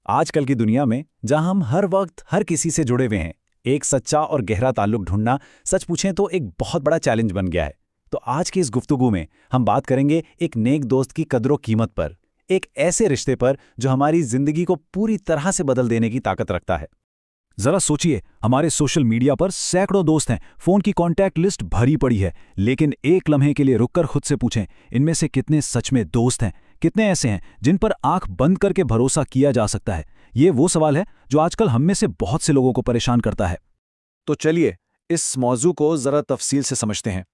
आजकल की दुनिया में जहां हम हर वक्त हर किसी से जुड़े हुए हैं, एक सच्चा और गहरा ताल्लुक ढूंढना सच पूछें तो एक बहुत बड़ा चैलेंज बन गया है। तो आज की इस गुफ्तगू में हम बात करेंगे एक नेक दोस्त की कदर कीमत पर, एक ऐसे रिश्ते पर जो हमारी जिंदगी को पूरी तरह से बदल देने की ताकत रखता है। जरा सोचिए, हमारे सोशल मीडिया पर सैकड़ों दोस्त हैं, फोन की कॉन्टैक्ट लिस्ट भरी पड़ी है, लेकिन एक लम्हे के लिए रुककर खुद से पूछें, इनमें से कितने सच में दोस्त हैं? कितने ऐसे हैं जिन पर आंख बंद करके भरोसा किया जा सकता है? ये वो सवाल है जो आजकल हम में से बहुत से लोगों को परेशान करता है। तो चलिए इस मौजू को जरा तफसील से समझते हैं।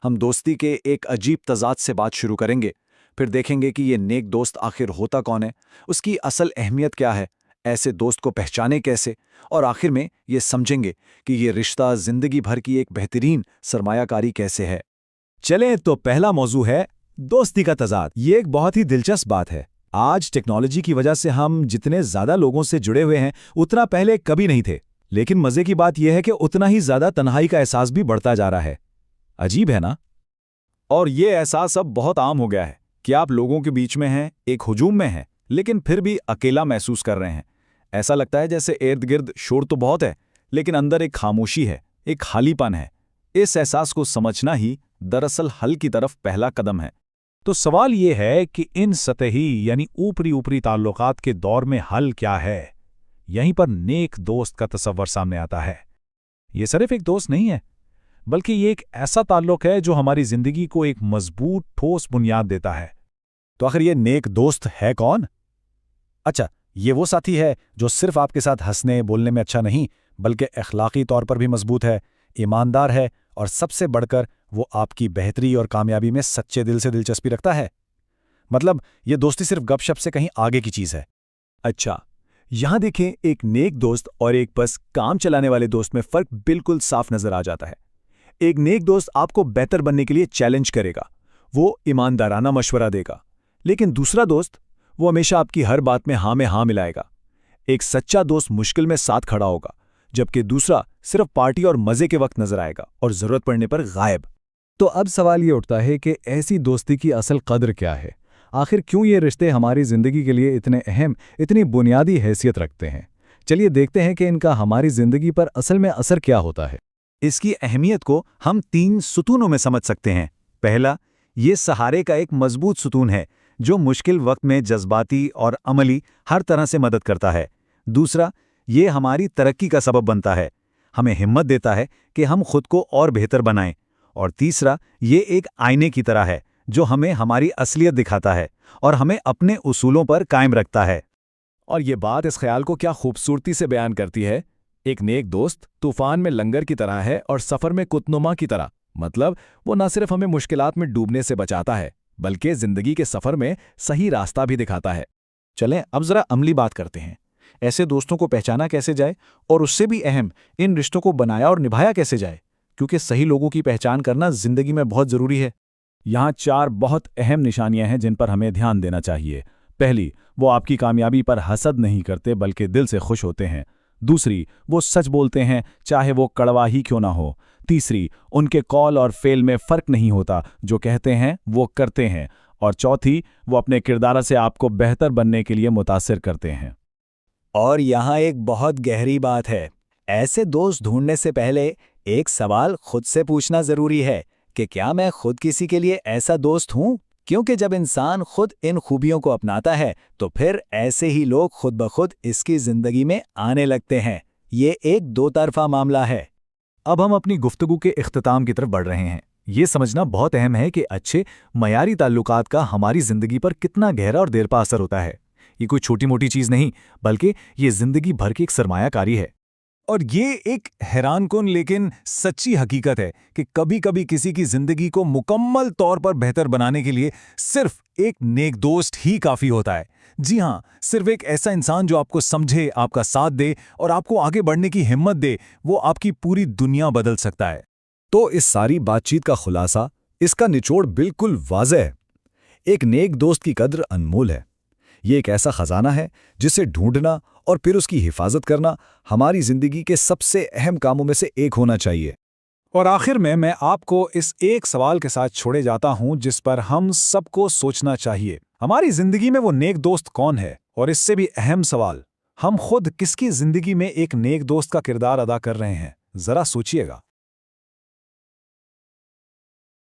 हम दोस्ती के एक अजीब तजाद से बात शुरू करेंगे, फिर देखेंगे कि ये नेक दोस्त आखिर होता कौन है, उसकी असल अहमियत क्या है, ऐसे दोस्त को पहचाने कैसे, और आखिर में ये समझेंगे कि ये रिश्ता जिंदगी भर की एक बेहतरीन सरमायाकारी कैसे है। चलें तो पहला मौजू है दोस्ती का तजाद। ये एक बहुत ही दिलचस्प बात है। आज टेक्नोलॉजी की वजह से हम जितने ज्यादा लोगों से जुड़े हुए हैं उतना पहले कभी नहीं थे, लेकिन मजे की बात यह है कि उतना ही ज्यादा तन्हाई का एहसास भी बढ़ता जा रहा है। अजीब है ना? और ये एहसास अब बहुत आम हो गया है कि आप लोगों के बीच में हैं, एक हुजूम में हैं, लेकिन फिर भी अकेला महसूस कर रहे हैं। ऐसा लगता है जैसे इर्द गिर्द शोर तो बहुत है, लेकिन अंदर एक खामोशी है, एक खालीपन है। इस एहसास को समझना ही दरअसल हल की तरफ पहला कदम है। तो सवाल ये है कि इन सतही यानी ऊपरी ताल्लुकात के दौर में हल क्या है? यहीं पर नेक दोस्त का तस्वर सामने आता है। ये सिर्फ एक दोस्त नहीं है, बल्कि ये एक ऐसा ताल्लुक है जो हमारी जिंदगी को एक मजबूत ठोस बुनियाद देता है। तो आखिर ये नेक दोस्त है कौन? अच्छा, ये वो साथी है जो सिर्फ आपके साथ हंसने बोलने में अच्छा नहीं, बल्कि अखलाकी तौर पर भी मजबूत है, ईमानदार है, और सबसे बढ़कर वो आपकी बेहतरी और कामयाबी में सच्चे दिल से दिलचस्पी रखता है। मतलब ये दोस्ती सिर्फ गपशप से कहीं आगे की चीज है। अच्छा, यहां देखें, एक नेक दोस्त और एक बस काम चलाने वाले दोस्त में फर्क बिल्कुल साफ नजर आ जाता है। एक नेक दोस्त आपको बेहतर बनने के लिए चैलेंज करेगा, वो ईमानदाराना मशवरा देगा, लेकिन दूसरा दोस्त वो हमेशा आपकी हर बात में हाँ मिलाएगा। एक सच्चा दोस्त मुश्किल में साथ खड़ा होगा, जबकि दूसरा सिर्फ पार्टी और मजे के वक्त नजर आएगा और जरूरत पड़ने पर गायब। तो अब सवाल ये उठता है कि ऐसी दोस्ती की असल कद्र क्या है? आखिर क्यों ये रिश्ते हमारी जिंदगी के लिए इतने अहम, इतनी बुनियादी हैसियत रखते हैं? चलिए देखते हैं कि इनका हमारी जिंदगी पर असल में असर क्या होता है। इसकी अहमियत को हम 3 सुतूनों में समझ सकते हैं। पहला, ये सहारे का एक मजबूत सुतून है जो मुश्किल वक्त में जज्बाती और अमली हर तरह से मदद करता है। दूसरा, ये हमारी तरक्की का सबब बनता है, हमें हिम्मत देता है कि हम खुद को और बेहतर बनाएं। और तीसरा, ये एक आईने की तरह है जो हमें हमारी असलियत दिखाता है और हमें अपने उसूलों पर कायम रखता है। और ये बात इस ख्याल को क्या खूबसूरती से बयान करती है। एक नेक दोस्त तूफान में लंगर की तरह है और सफर में कुतनुमा की तरह। मतलब वो न सिर्फ हमें मुश्किलात में डूबने से बचाता है, बल्कि जिंदगी के सफर में सही रास्ता भी दिखाता है। चलें अब जरा अमली बात करते हैं। ऐसे दोस्तों को पहचाना कैसे जाए, और उससे भी अहम, इन रिश्तों को बनाया और निभाया कैसे जाए, क्योंकि सही लोगों की पहचान करना जिंदगी में बहुत जरूरी है। यहाँ 4 बहुत अहम निशानियां हैं जिन पर हमें ध्यान देना चाहिए। पहली, वो आपकी कामयाबी पर हसद नहीं करते बल्कि दिल से खुश होते हैं। दूसरी, वो सच बोलते हैं चाहे वो कड़वा ही क्यों ना हो। तीसरी, उनके कॉल और फेल में फर्क नहीं होता, जो कहते हैं वो करते हैं। और चौथी, वो अपने किरदार से आपको बेहतर बनने के लिए मुतासिर करते हैं। और यहाँ एक बहुत गहरी बात है। ऐसे दोस्त ढूंढने से पहले एक सवाल खुद से पूछना जरूरी है कि क्या मैं खुद किसी के लिए ऐसा दोस्त हूं? क्योंकि जब इंसान खुद इन खूबियों को अपनाता है तो फिर ऐसे ही लोग खुद ब खुद इसकी जिंदगी में आने लगते हैं। ये एक दो तरफा मामला है। अब हम अपनी गुफ्तगू के इख्तिताम की तरफ बढ़ रहे हैं। ये समझना बहुत अहम है कि अच्छे मयारी ताल्लुकात का हमारी जिंदगी पर कितना गहरा और देरपा असर होता है। ये कोई छोटी मोटी चीज नहीं, बल्कि ये जिंदगी भर की एक सरमायाकारी है। और ये एक हैरानकुन लेकिन सच्ची हकीकत है कि कभी कभी किसी की जिंदगी को मुकम्मल तौर पर बेहतर बनाने के लिए सिर्फ एक नेक दोस्त ही काफी होता है। जी हाँ, सिर्फ एक ऐसा इंसान जो आपको समझे, आपका साथ दे और आपको आगे बढ़ने की हिम्मत दे, वो आपकी पूरी दुनिया बदल सकता है। तो इस सारी बातचीत का खुलासा, इसका निचोड़ बिल्कुल वाज़ेह है। एक नेक दोस्त की कद्र अनमोल है। ये एक ऐसा खजाना है जिसे ढूंढना और फिर उसकी हिफाजत करना हमारी जिंदगी के सबसे अहम कामों में से एक होना चाहिए। और आखिर में मैं आपको इस एक सवाल के साथ छोड़े जाता हूं जिस पर हम सबको सोचना चाहिए। हमारी जिंदगी में वो नेक दोस्त कौन है? और इससे भी अहम सवाल, हम खुद किसकी जिंदगी में एक नेक दोस्त का किरदार अदा कर रहे हैं, जरा सोचिएगा।